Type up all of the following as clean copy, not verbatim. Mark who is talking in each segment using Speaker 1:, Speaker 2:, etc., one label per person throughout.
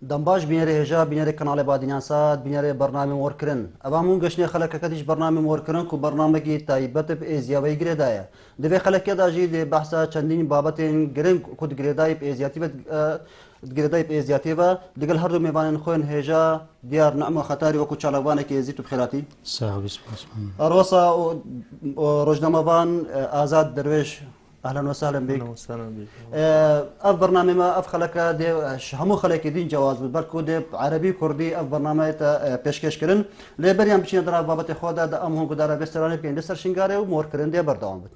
Speaker 1: دنباش بینێری هێژا بینێری کەناڵی بادینیانسات بینێری بەرنامی وەرکردن ئەوە هەموو گەشتنی خەلەکەکەتیش بەرنامی وەرکردن و بەرنامەکی تایبەت ئێزیاوەی گرێدایە دەبێ خەلەکێداژی لێ بەحسا چەندین بابەتێن گرنگ کود گرێدای ئێزیاتی گرێدای ئێزیاتیەوە لەگەڵ هەردوو میێوانن خۆیان هێژا دیار نەمە خەتاری وەکو چالاوانێکی ێزیت و بخێراتی ئەڕۆسا ڕۆژنامەوان ئازاد دەروێش اهلا وسهلا بك.
Speaker 2: اهلا وسهلا بك.
Speaker 1: اف برنامج ما اف خلقه دي همو خلق دين جواز بالبركو دي عربي كردي اف برنامج پیشکش کردن لبریام بچین در بابت خدا د ام هم گدارا بسترانه پین دستر شنگاره و مور کردن دی بردوام بود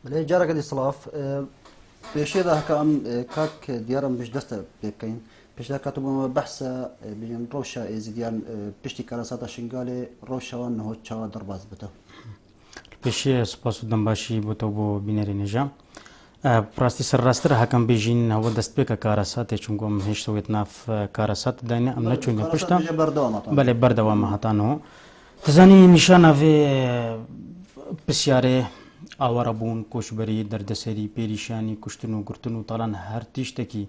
Speaker 1: بله جارك دي صلاف بيشي ذا كان كاك ديارم بيش دست بيبكين بيش ذا كاتب بحث بين روشا إزديان بيشتي كراسات شنغالي روشا وانه تشاوا درباز بته
Speaker 2: بيشي سپاس دنباشي بوتو بو بيناري نجا براستی سر راستر هکم بیجین هوا دست به کاراسات چونگم هیچ سویت ناف کاراسات داینه ام نچونگه پشتا بله بردوام هاتانو تزانی نشانه و بسیاره آواربون کوشبری دردسری پیریشانی کشتنو گرتنو طالان هر تیشتکی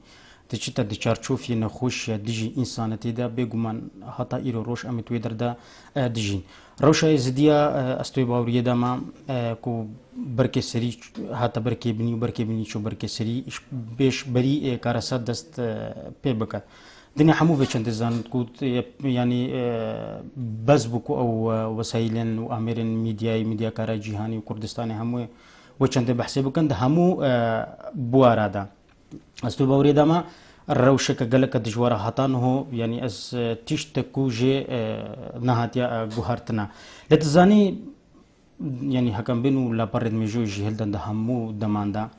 Speaker 2: تچیتا دی چارچوفی نخوش دیجی انسانتی دا بگومان حتا ایرو روش امیتوی دردا دیجین روشا ازدیا استوی باوریه داما کو برکه سری حتا برکه بینی چو برکه سری بیش بری کارسات دست پی بکد دنیا همو وچند زن کود یعنی بز بکو او وسایلن و امرن میدیا کارا جهانی و کردستان همو وچند بحثی بکن ده همو بوارا استو باوری داما روشك قالك دجوارا هاتانه يعني از تشتكو جي نهاتيا جوهرتنا لتزاني يعني هكم بينو لا برد ميجو جهلدن همو دماندا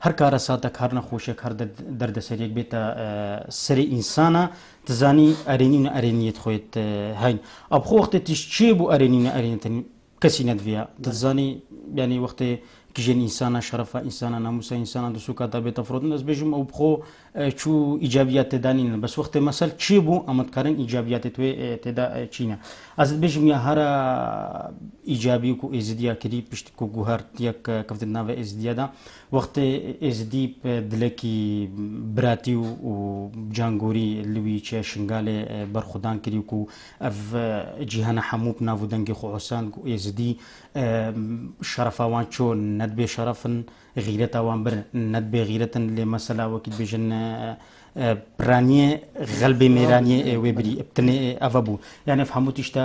Speaker 2: هر کار ساتك هر نخوشك هر درد سريك بيتا سري انسانا تزاني ارينيت خويت هاين اب خو وقت تشيبو ارينين كسي ندفيا تزاني يعني وقت كجين إنسانا شرفا إنسانا ناموسا إنسانا دسوكا تابي تفرضن از بيجم أو بخو شو إيجابيات تدانين بس وقت مثل تشيبو أما تكارن إيجابيات توي تدا تشينا از بيجم يا هرا إيجابي كو إزديا كري بشت كو جوهر تياك كفتنا في إزديا دا وقت إزدي دلكي براتي و جانغوري لوي تشي شنغالي برخدان كري كو اف جهانا حموب نافو دنگي خو حسان كو إزدي شرفا وانشو ندبي شرفن غيرتا وانبر ندبي غيرتا لمسلا وكيد بيجن برانيه غلبي ميرانيه وبري ابتني افابو يعني فهموا تشتا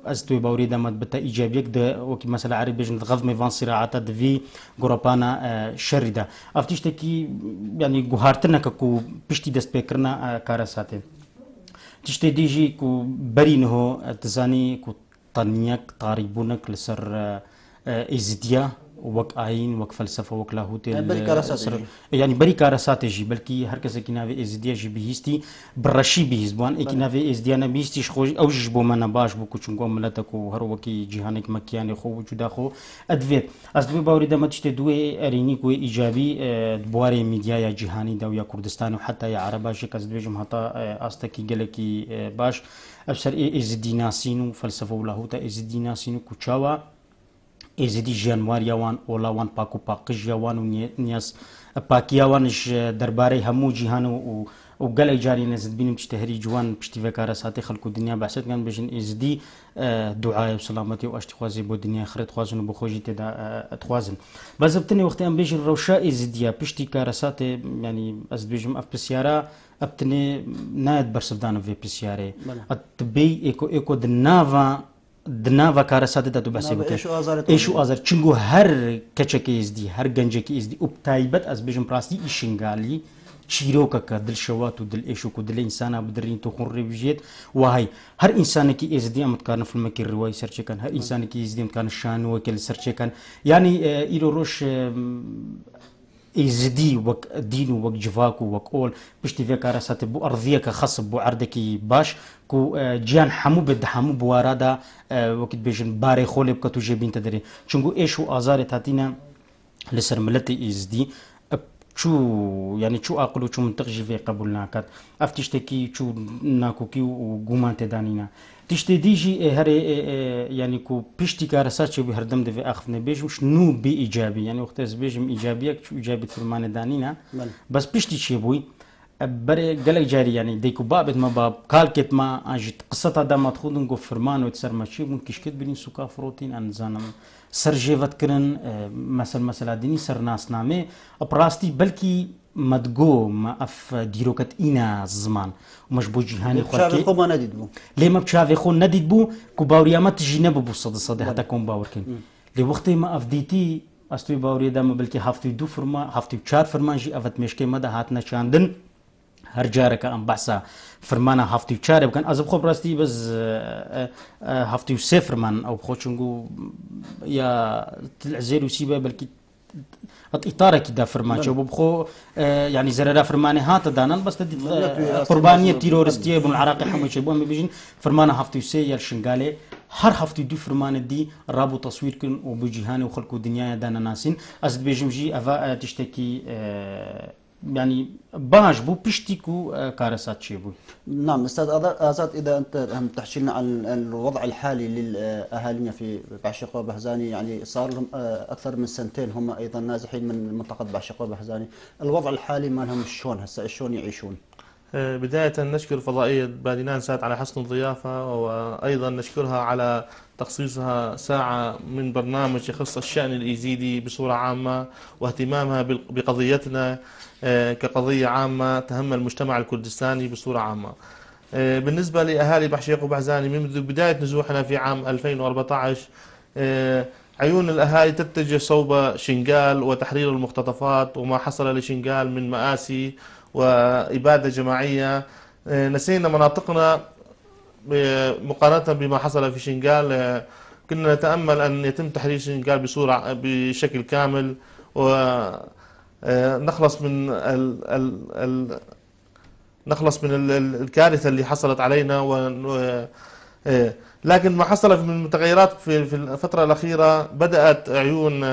Speaker 2: ازتوي باوري دامت بتا ايجابيك ده وكي مثلا عربي بيجن غضم فان صراعات دفي غروبانا شردا افتشتكي يعني جوهرتنا كو بيشتي دست بكرنا كاراساتي تشتي ديجي كو برينه تزاني كو طنيك طاريبونك لسر ازديا وك عين وك فلسفه وك لاهوت يعني بري كاراسات جي بلكي هر كس كي نافي ازديا جي بيستي برشي بيزبان اي كي نافي ازديا نا بيستي خوج او جبو منا باش بو كوچنگو ملتكو هر وكي جهانك مكيان خو وجودا خو ادفيت ازدوي باوري دمت دوي اريني كو ايجابي بواري ميديا يا جهاني دو يا كردستان وحتى يا عربا شي كز بيجم حتى استكي جلكي باش ابصر ازدي ناسينو فلسفه ولاهوت ازدي ناسينو كوچاوا ازدي جانوار يوان اولا وان باكو باقج يوان ونياس باكيا وانش درباري همو جهانو وقال جاري نزد بينم تشتهري جوان بشتي فكارة ساتي خلقو الدنيا بحثت كان بجن ازدي دعاء وسلامتي واشتخوازي بو الدنيا خريط خوازن وبخوجي تدا تخوازن بس بتني وقت ام بيجن روشا ازديا بشتي كارساتي يعني از بيجم اف بسيارة ابتني نايد برسفدان في بسيارة اتبي ايكو دناوا كارسات دا تو بحثي بك ايشو ازار چنگو هر كچكي ازدي هر گنجكي ازدي وبتايبت از بيجم براستي ايشنغالي شيروكا دل شوات ودل ايشوك ودل انسان بدرين تو خون ريفجيت وهي هر انسان كي ازدي امتكان في المكي الرواي سرچ كان هر انسان كي ازدي امتكان شان وكل سرچ كان يعني ايرو روش ازدي وك دين وك جفاكو وك اول بشتي في كارسات بو ارضيه كخصب بو عردكي باش كو جيان حمو بد حمو بواردا وقت بيجن باري خولب كتو جيبين تدري چونغو ايشو ازار تاتينا لسر ملتي ازدي شو يعني شو اقلو شو منتقجي في قبولنا كات افتشتكي شو ناكوكي وقومان تدانينا تشتي ديجي هري يعني كو بيشتي كارسات شو بهردم دفي اخفنا بيجم شنو بايجابي يعني وقت بيجم ايجابيك شو ايجابي فرمان دانينا بس بيشتي شي بوي بري قالك جاري يعني ديكو بابت ما باب كالكت ما اجت قصة دا ما تخودن قو فرمان وتسر ما شي ممكن كشكت بني سوكا فروتين ان زانم سر جيفت كرن مثلا ديني سر ناس نامي براستي بلكي مدقو ما اف ديروكت اينا زمان ومش بو جهاني
Speaker 1: خلقي خو ما نديد بو
Speaker 2: ليه ما بشافي خو نديد بو كو باوريا ما تجي نبو صد حتى كون باوركن لي وقت ما افديتي استوي باوريا دا ما بلكي هافتي دو فرما هافتي 4 فرمان جي افت مشكي مدا هاتنا شاندن هر جارك ام بحثا فرمانا هافتي 4 كان ازب خو براستي بس هافتي 0 فرمان او بخو چنگو يا تلعزير وسيبا بلكي اطارك دا فرمانه وبخو يعني زردا فرمانه هات دانان بس قربانيه تيرورستيه بن العراق حمش بو بيجين فرمانه هفتي سي يرشنغالي هر هفتي دو فرمانه دي رابو تصوير كن وبجيهاني وخلقوا دنيا دانا ناسين از بيجمجي افا تشتكي يعني باش بو بيشتكو كارسات شيبو.
Speaker 1: نعم استاذ آزاد، اذا انت هم تحكي لنا عن الوضع الحالي للاهالينا في بعشقة وبهزاني، يعني صار لهم اكثر من سنتين هم ايضا نازحين من منطقه بعشقة وبهزاني، الوضع الحالي مالهم شلون هسه، شلون يعيشون؟
Speaker 3: بداية نشكر فضائية بادينان سات على حسن الضيافة، وأيضا نشكرها على تخصيصها ساعة من برنامج يخص الشأن الإيزيدي بصورة عامة، واهتمامها بقضيتنا كقضية عامة تهم المجتمع الكردستاني بصورة عامة. بالنسبة لأهالي بحشيق وبهزاني، منذ بداية نزوحنا في عام 2014 عيون الأهالي تتجه صوب شنغال وتحرير المختطفات وما حصل لشنغال من مآسي وإبادة جماعية. نسينا مناطقنا مقارنة بما حصل في شنغال. كنا نتأمل أن يتم تحرير شنغال بشكل كامل ونخلص من الكارثة اللي حصلت علينا. لكن ما حصل من متغيرات في الفترة الأخيرة، بدأت عيون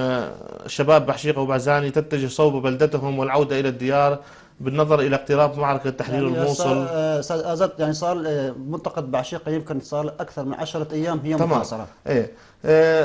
Speaker 3: شباب بحشيقة وبهزاني تتجه صوب بلدتهم والعودة إلى الديار بالنظر إلى اقتراب معركة تحرير
Speaker 1: يعني
Speaker 3: الموصل.
Speaker 1: أستاذ آزاد، يعني صار منطقة بعشيقة يمكن صار أكثر من 10 أيام هي محاصرة.
Speaker 3: إيه.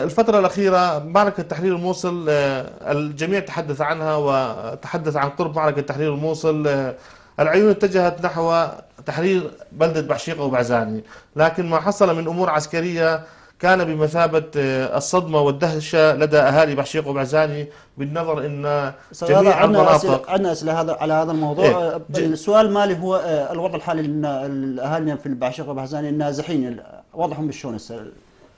Speaker 3: الفترة الأخيرة معركة تحرير الموصل الجميع تحدث عنها وتحدث عن قرب معركة تحرير الموصل. العيون اتجهت نحو تحرير بلدة بعشيقة وبهزاني، لكن ما حصل من أمور عسكرية كان بمثابة الصدمة والدهشة لدى أهالي بعشيقة وبهزاني، بالنظر أن جميع المناطق
Speaker 1: عندنا أسئلة على هذا الموضوع.
Speaker 3: إيه.
Speaker 1: السؤال مالي هو الوضع الحالي لأهالينا في بعشيقة وبهزاني النازحين، وضعهم شلون هسه؟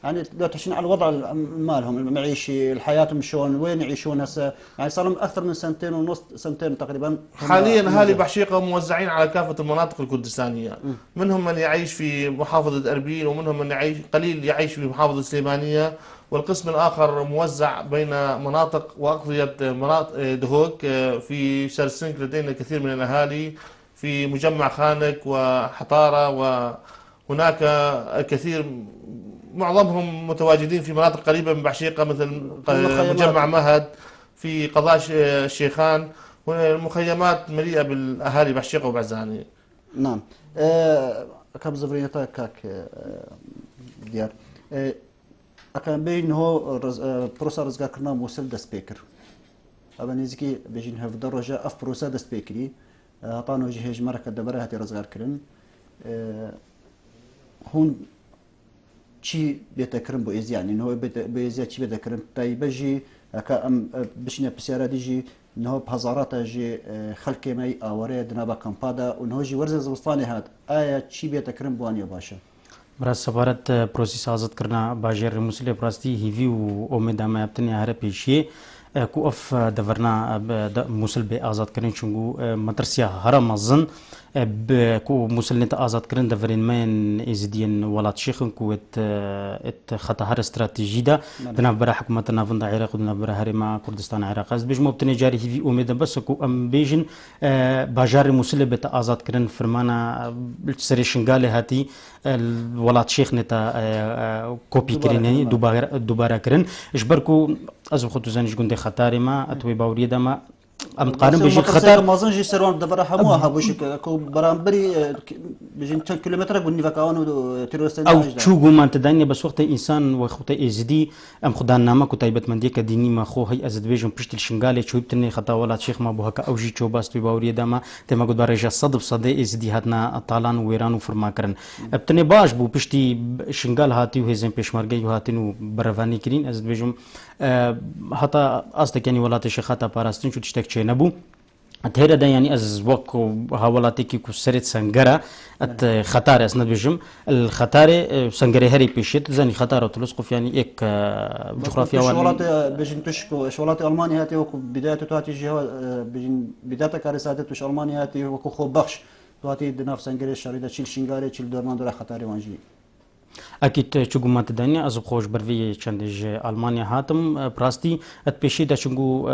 Speaker 1: يعني لو تحكينا على الوضع مالهم المعيشي، حياتهم شلون، وين يعيشون هسه؟ يعني صار لهم اكثر من سنتين ونص، سنتين تقريبا.
Speaker 3: حاليا اهالي بعشيقة موزعين على كافة المناطق الكردستانية، منهم من يعيش في محافظة اربيل، ومنهم من يعيش قليل يعيش في محافظة سليمانية، والقسم الاخر موزع بين مناطق واقضية مناطق دهوك. في شرسنك لدينا كثير من الاهالي في مجمع خانك وحطارة، وهناك الكثير معظمهم متواجدين في مناطق قريبة من بعشيقة مثل مجمع مهد في قضاء الشيخان، والمخيمات مليئة بالأهالي بعشيقة وبهزاني.
Speaker 1: نعم. كم زفرينتا كاك ديار أكان بين هو بروسا رزقا كرنا موصل دسبيكر أبا نزكي بيجين هف درجة أف بروسا دسبيكري هطانو جهج مركة دبرة هاتي رزقا كرن هون چی بيتكرم بو إز، يعني إنه بإزيا چی بيتكرم تاي بجي هكا أم بشنا بسيارة ديجي إنه بهزارات جي خلق ماي آوري دنابا كامبادا وإنه جي ورزة زبستاني هاد آية چی بيتكرم بوانيا باشا.
Speaker 2: برای سفارت پروسیس آزاد کردن باجر مسئله پراستی هیوی و امید ما ابتنی هر پیشی کو اف دورنا مسل به آزاد کردن چونگو مدرسیا هر مزن کو مسل نت آزاد کردن دورین من ازدین ولات شیخن کو ات خطا هر استراتژی دا دنا برا حکومت نافند عراق دنا برا هر ما کردستان عراق از بجمو ابتنی جاری هیوی امید بس کو ام بیجن باجر مسل به آزاد کردن فرمانا سرشنگال هاتی ولات شيخ نتا كوبي كريني دوباره كرن اجبركو از خطو زنج گنده خطاری ما اتوي باوري دما ام قانون بيجي خطر
Speaker 1: ما زنجي سروان دبر حموها بوش كو برامبري بيجي 10 كيلومتر بني فكاون تيروستان
Speaker 2: او شو ما تداني بس وقت انسان وقت ازدي ام خدان نامه كتيبت مندي كديني ما خو هي ازد بيجون بشتل شنغالي شوبتني خطا ولات شيخ ما بوهك او جي تشو باس باوري دما تما قد برجع صدب صدي ازدي هاتنا طالان ويران وفرما كرن ابتني باش بو بشتي شنغال هاتي وهزن بيشمرغي هاتنو برفاني كرين ازد بيجون حتى أصدق يعني ولات شيخاتا باراستين شو تشتك شيء نبو أتهرى ده يعني از وقت هولاتي كي كسرت سنجرة أت خطار أسند بيجم الخطار سنجرة هري بيشيت زاني خطار تلصق يعني إك جغرافيا
Speaker 1: شغلات بيجن تشكو شغلات ألمانيا هاتي وكو بداية تواتي جهة بيجن بداية كارثات وش ألمانيا هاتي وكو خو بخش تواتي دناف سنجرة شريدة تشيل شنجاري تشيل دورمان دورا خطاري وانجي
Speaker 2: اكيد چگو ما تدنی از خوش بروی چندج المانیا هاتم براستي اتبشي دا چگو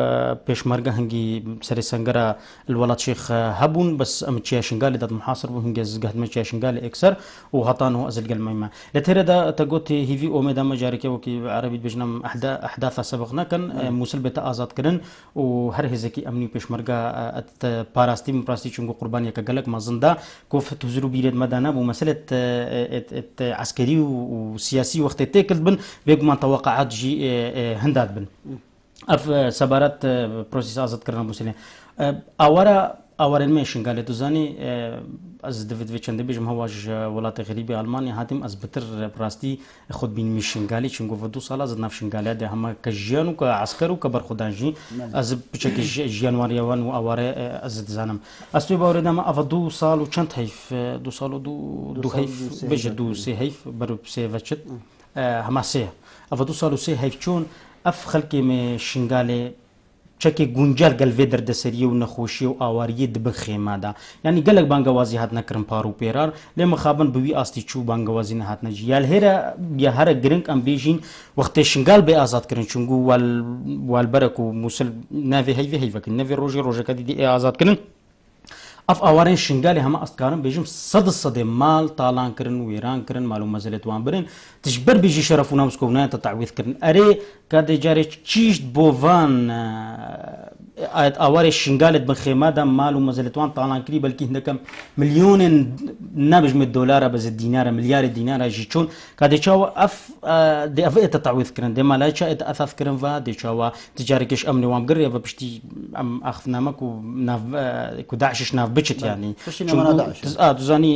Speaker 2: پیشمرگه هنگی سر سنگرا الولاد شيخ هبون بس ام تشي شنغال دات محاصر وهنگي زغد ما تشي شنغال اكثر وهطانو ازل قلميما لتر دا تقوت هيفي اوميدا مجاركه وكي عربي بجنم احداث سبقنا كان مسلبه ازاد كرن وهر هزكي امني پیشمرگه ات باراستي براستي چگو قربانيه كغلق مازندا كوف تزرو بيرد مدانا ومساله عسكري وسياسي وقت تاكل بن بيجمع توقعات جي هندات بن اف سبارات بروسيس ازاد كرنا مسلم اورا الميشن قال تزاني از دفيد فيتشن بيجم هواج ولات غريبه المانيا هاتم از بتر براستي خد بين ميشن قالي چنگو ودو سالا زد نفشن قال ده هم كجيانو كعسكرو كبرخدانجي از بچك جيانوار يوان واورا از زانم استوي باوردم افدو سال وچنت هيف دو سال دو هيف بيج دو سي هيف برو سي فچت هم سي افدو سال سي هيف چون اف خلقي مي شنگالي چکی گونجال گلوی دردسری و نخوشی و آواری دبن خیمه دا یعنی گلک بانگوازی هات نکرم پارو پیرار لی مخابن بوی آستی چو بانگوازی نه هات نجی یال هر گرنگ ام بیجین وقت شنگال به آزاد کرن چونگو والبرک و موسل نافی هیوی وکن نافی روژه کدی دی آزاد کرن اف اوارين شنغالي هما استكارن بيجم صد مال طالان كرن ويران كرن مالو مزلت وان برن تجبر بيجي شرفونا مسكونا تتعويض كرن اري كاد جاري تشيش بوفان اواري شنغالي بن خيمادا مالو مزلت وان طالان كري بلكي هندكم مليون نابج من الدولار بز الدينار مليار دينار جيتشون كاد تشاو اف دي اف تتعويض كرن دي مالا تشا اثاث كرن فا دي تشاو تجاري كش امني وام قريه بشتي ام اخذنا ماكو ناف كداعش ناف بجت يعني تزاني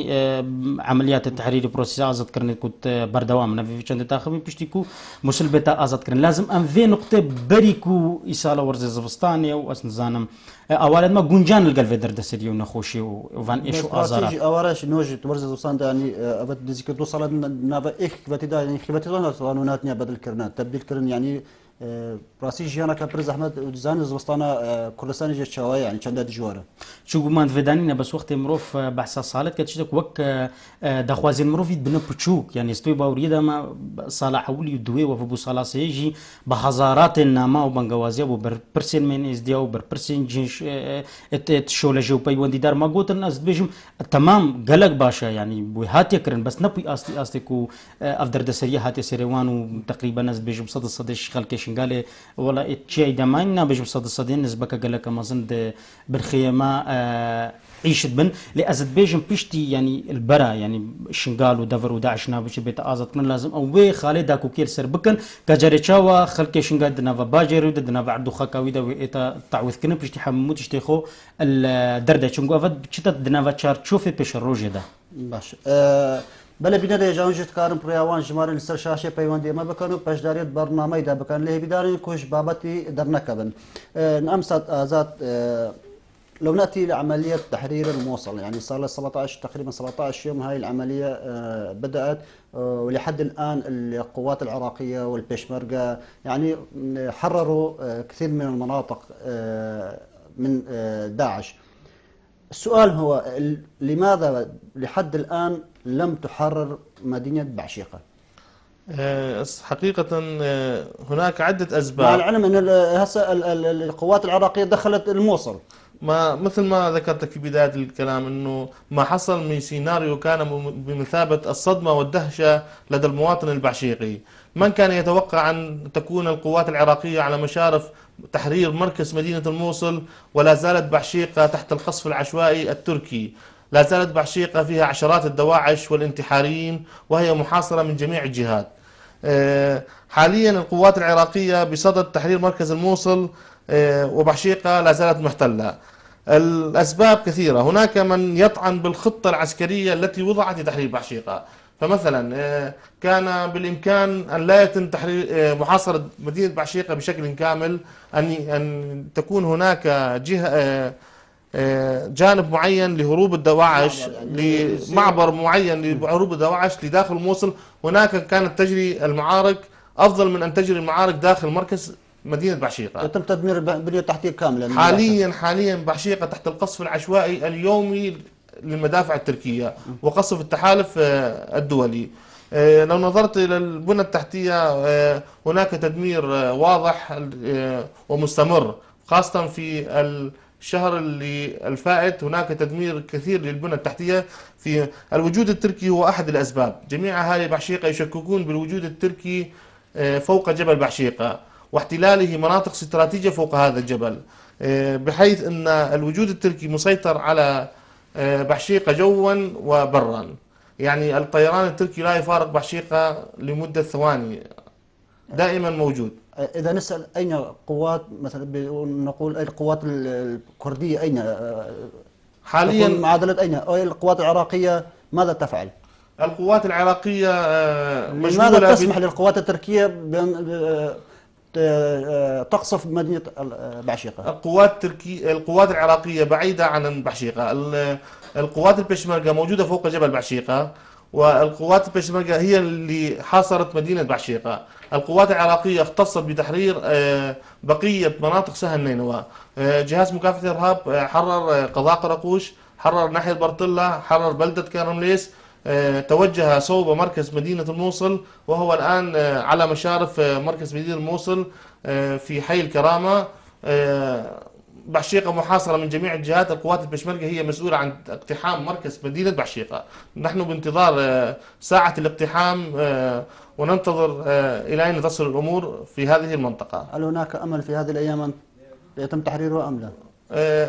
Speaker 2: عمليات التحرير بروسيس ازاد كرن كنت بردوام نافي چند تاخبي بشتيكو مسلبتا ازاد كرن لازم ام في نقطه بريكو ايصال ورز زفستاني او اسنزانم اولا ما گونجان القلب دردسري ونخوشي وفان ايشو ازارات
Speaker 1: اوراش نوجد ورز زفستان يعني ابد ديك توصل نافا اخ بتدا يعني خبتي قانونات بدل كرنات تبديل كرن يعني براسي جيانا كبرز احمد وزان زوستانا كردستان جت شواي يعني چند جواره
Speaker 2: شو قمان فدانينا بس وقت مروف بحث صالت كتشتك وك دخوازين مروف يدبنا بتشوك يعني استوي باوريدا ما صالح حولي يدوي وفبو صالح سيجي بهزارات النما وبنغوازيا وبرسين من ازديا وبرسين جيش تشولا جو باي وندي دار ما قلت الناس بيجم تمام قلق باشا يعني بوهات يكرن بس نبي اصلي كو افدر دسريه هات سريوان وتقريبا ناس بيجم صد خلك شنقالي ولا اتشي دماينا بجم صدين نسبك قالك مازند بالخيمة عيشت بن لأزد بيجم بيشتي يعني البرا يعني شنقال ودفر وداعشنا بيش بيت آزاد من لازم أو بي خالدا كوكير سر بكن كجاري تشاوا خلك شنقال دنافا باجر ودنافا عدو خاكاوي دا وإيتا تعوذ كنا بيشتي حموت اشتيخو الدردة شنقو أفد بيشتا دنافا تشار تشوفي بيش الروجي دا
Speaker 1: باش بله بینه ده جانجت کارم پریوان جماری لسر شاشه پیوندی ما بکنو پشداریت برنامه ده بکن له بیداری کوش بابتی در نکبن نمسات آزاد لو نأتي لعملية تحرير الموصل يعني صار له 17 تقريبا 17 يوم هاي العملية بدأت ولحد الآن القوات العراقية والبيشمركة يعني حرروا كثير من المناطق من داعش. السؤال هو لماذا لحد الآن لم تحرر مدينة بعشيقة؟
Speaker 3: حقيقة هناك عدة أسباب.
Speaker 1: مع العلم أن هسه القوات العراقية دخلت الموصل.
Speaker 3: ما مثل ما ذكرت في بداية الكلام أنه ما حصل من سيناريو كان بمثابة الصدمة والدهشة لدى المواطن البعشيقي. من كان يتوقع أن تكون القوات العراقية على مشارف تحرير مركز مدينة الموصل ولا زالت بعشيقة تحت القصف العشوائي التركي، لا زالت بعشيقة فيها عشرات الدواعش والانتحاريين وهي محاصرة من جميع الجهات. حاليا القوات العراقية بصدد تحرير مركز الموصل وبعشيقة لا زالت محتلة. الأسباب كثيرة، هناك من يطعن بالخطة العسكرية التي وضعت لتحرير بعشيقة، فمثلا كان بالإمكان أن لا يتم تحرير محاصرة مدينة بعشيقة بشكل كامل، أن تكون هناك جانب معين لهروب الدواعش، لمعبر معين لهروب الدواعش لداخل الموصل. هناك كانت تجري المعارك أفضل من أن تجري المعارك داخل مركز مدينة بعشيقة.
Speaker 1: يتم تدمير البنية التحتية كاملة.
Speaker 3: حاليا بعشيقة تحت القصف العشوائي اليومي للمدافع التركية وقصف التحالف الدولي. لو نظرت إلى البنى التحتية هناك تدمير واضح ومستمر، خاصة في الشهر الفائت هناك تدمير كثير للبنى التحتية. في الوجود التركي هو أحد الأسباب. جميع أهالي بعشيقة يشككون بالوجود التركي فوق جبل بعشيقة واحتلاله مناطق استراتيجية فوق هذا الجبل، بحيث أن الوجود التركي مسيطر على بعشيقة جوا وبرا. يعني الطيران التركي لا يفارق بعشيقة لمدة ثواني، دائما موجود.
Speaker 1: إذا نسأل أين قوات مثلا نقول القوات الكردية أين
Speaker 3: حاليا
Speaker 1: معادلة أين؟ أو القوات العراقية ماذا تفعل؟
Speaker 3: القوات العراقية
Speaker 1: لماذا
Speaker 3: مشغولة
Speaker 1: تسمح للقوات التركية بأن تقصف مدينة بعشيقة؟
Speaker 3: القوات العراقية بعيدة عن بعشيقة. القوات البشمركة موجودة فوق جبل بعشيقة، والقوات البشمركة هي اللي حاصرت مدينة بعشيقة. القوات العراقية اختصت بتحرير بقية مناطق سهل نينوى. جهاز مكافحة الإرهاب حرر قضاء قرقوش، حرر ناحية برطلة، حرر بلدة كرمليس، توجه صوب مركز مدينة الموصل، وهو الآن على مشارف مركز مدينة الموصل في حي الكرامة. بعشيقة محاصرة من جميع الجهات. القوات البشمركة هي مسؤولة عن اقتحام مركز مدينة بعشيقة. نحن بانتظار ساعة الاقتحام وننتظر إلى أين تصل الأمور في هذه المنطقة.
Speaker 1: هل هناك أمل في هذه الأيام أن يتم تحريرها أم لا؟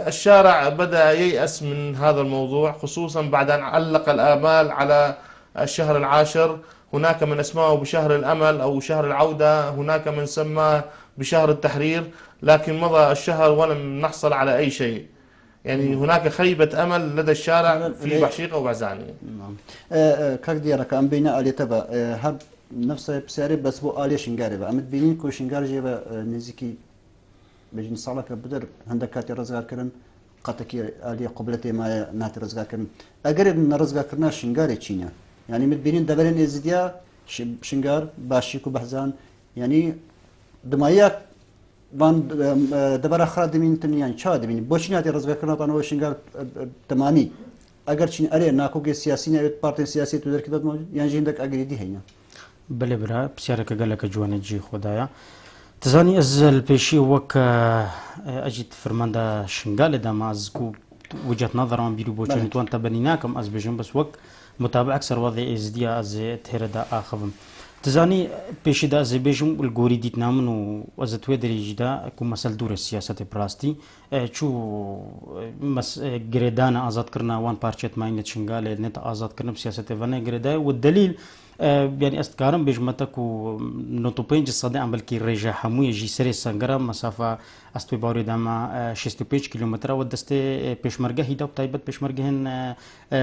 Speaker 3: الشارع بدأ ييأس من هذا الموضوع، خصوصا بعد أن علق الآمال على الشهر العاشر. هناك من أسماه بشهر الأمل أو شهر العودة، هناك من سماه بشهر التحرير، لكن مضى الشهر ولم نحصل على أي شيء. يعني هناك خيبة أمل لدى الشارع في بعشيقة وبعزاني.
Speaker 1: كاك ديارك أم بينا آلية تبا هب نفسه بساري بس بو آلية شنغاري با أمد بينين كو شنغار جيبا نزيكي بجن صالك بدر هندك كاتي رزقار كرن قاتكي آلية قبلتي ما ناتي رزقار كرن أقرب من رزقار كرنا شنغاري تشينيا يعني مد بينين دبرين إزديا شنغار باشيكو بحزان يعني دماياك بان دبر آخر دمين تنيان شاد دمين بوشيناتي رزقار كرنا طانو شنغار تمامي اگر چین اره ناکو که سیاسی نه پارتی سیاسی تو در کدات موجود یعنی جندك اگریدی هینا
Speaker 2: بله برا بسیارك قالك جواني جي خدايا تزاني از البيشي وك اجيت فرماندا شنغال دا مازكو وجهة نظر عن بيرو بوچن تو انت بنيناكم از بجن بس وك متابع اكثر وضع ازديا از تهردا اخفم تزاني بيشي دا زي بيجم الغوري ديت نامن وازتوي دريج دا كو مسل دور السياسه براستي چو مس گريدانا آزاد کرنا وان پارچت ماينت شنغال نت آزاد کرنا سياسه ونه گريدا والدليل يعني استكارم بجمتك ونوتو بينج صدق عمل كي رجع حموي جي سري سنجرا مسافة استوي باري داما 65 كيلومتر ودستي بيشمرجه هيدا بتايبت بيشمرجهن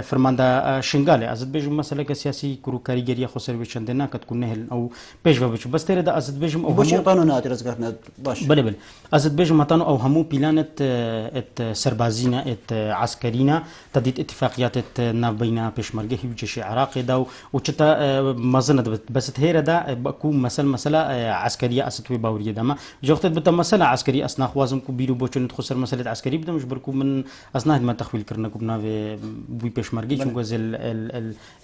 Speaker 2: فرماندا شنغالي ازد بيجم مسألة كسياسي كرو كاريجريا خسر بيشندنا كتكون نهل او بيجوا بيجو بس ترى دا ازد بيجم او
Speaker 1: بوش يطانو ناتي رزقنا باش
Speaker 2: بل ازد بيجم متانو او همو بلانت ات سربازينا ات عسكرينا تديت اتفاقيات ناف بين بيشمرجه وجيش عراقي دا وشتا مازن بس تهيرا دا بكو مسألة عسكرية أستوي باورية دما جوقت بتا مسألة عسكرية أصنع خوازم كو بيرو بوچن تخسر مسألة عسكرية بدا مش بركو من أصنع ما تخويل كرنا كوبنا في بوي بيشمرجي شو جوز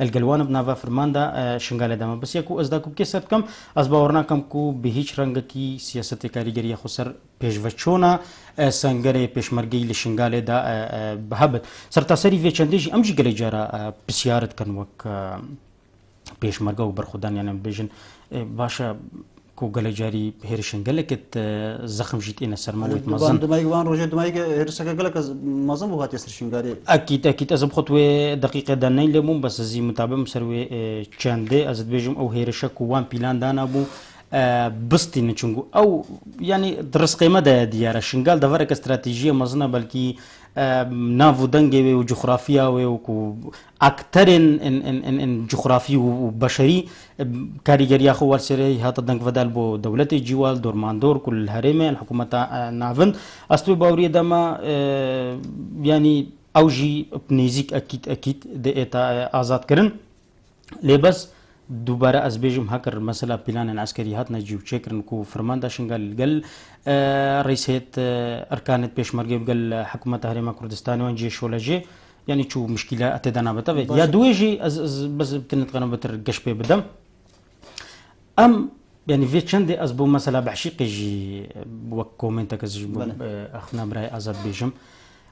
Speaker 2: الجلوان بنا فرماندا شنغال دما بس يكو أزدا كو كسر كم أزباورنا كم كو بهيج رنگ كي سياسة كاريجرية خسر بيشوچونا سنگري بيشمرجي لشنغال دا بهبت سرتاسري في چنديجي أمجي گلي جارا بسيارت كن وك بيشمرجه وبرخدان يعني بيجن باشا كو گله جاري هيرشن گلكت زخم جيت إنا سرمويت مازن
Speaker 1: دمايك وان روجه دمايك هيرسك گلك مازن بوغات يسرشن غاري
Speaker 2: اكيد از بخطوه دقيقه دانين لمون بس زي متابع مسروي چنده از بيجم او هيرشك وان بلان دانا بو بستي نچونغو او يعني درس قيمه ده ديار شنغال دفرك استراتيجيه مزنه بلكي نافو دنجي وجغرافيا وكو اكثر ان جغرافي وبشري كاريجر ياخو ورسري هات دنگ ودال بو دولتي جوال دورماندور كل الهرمه الحكومه نافن استوي باوري دما يعني اوجي بنيزيك اكيد ديتا ازاد كرن لبس دوباره از بيجم هكر مثلا بلان عسكري هات نجيو تشكرن كو فرماندا شنغال قال رئيس هيئه اركان بيشمرجي قال حكومه هرمه كردستان وان جيش ولا جي يعني شو مشكلة أتدانا بتبع يا دويجي بس بتنتقنا بتر قشبة بدم أم يعني في شندي أزبو مثلا بعشق يجي وكومنتك أزبو أخنا براي أزاد بيجم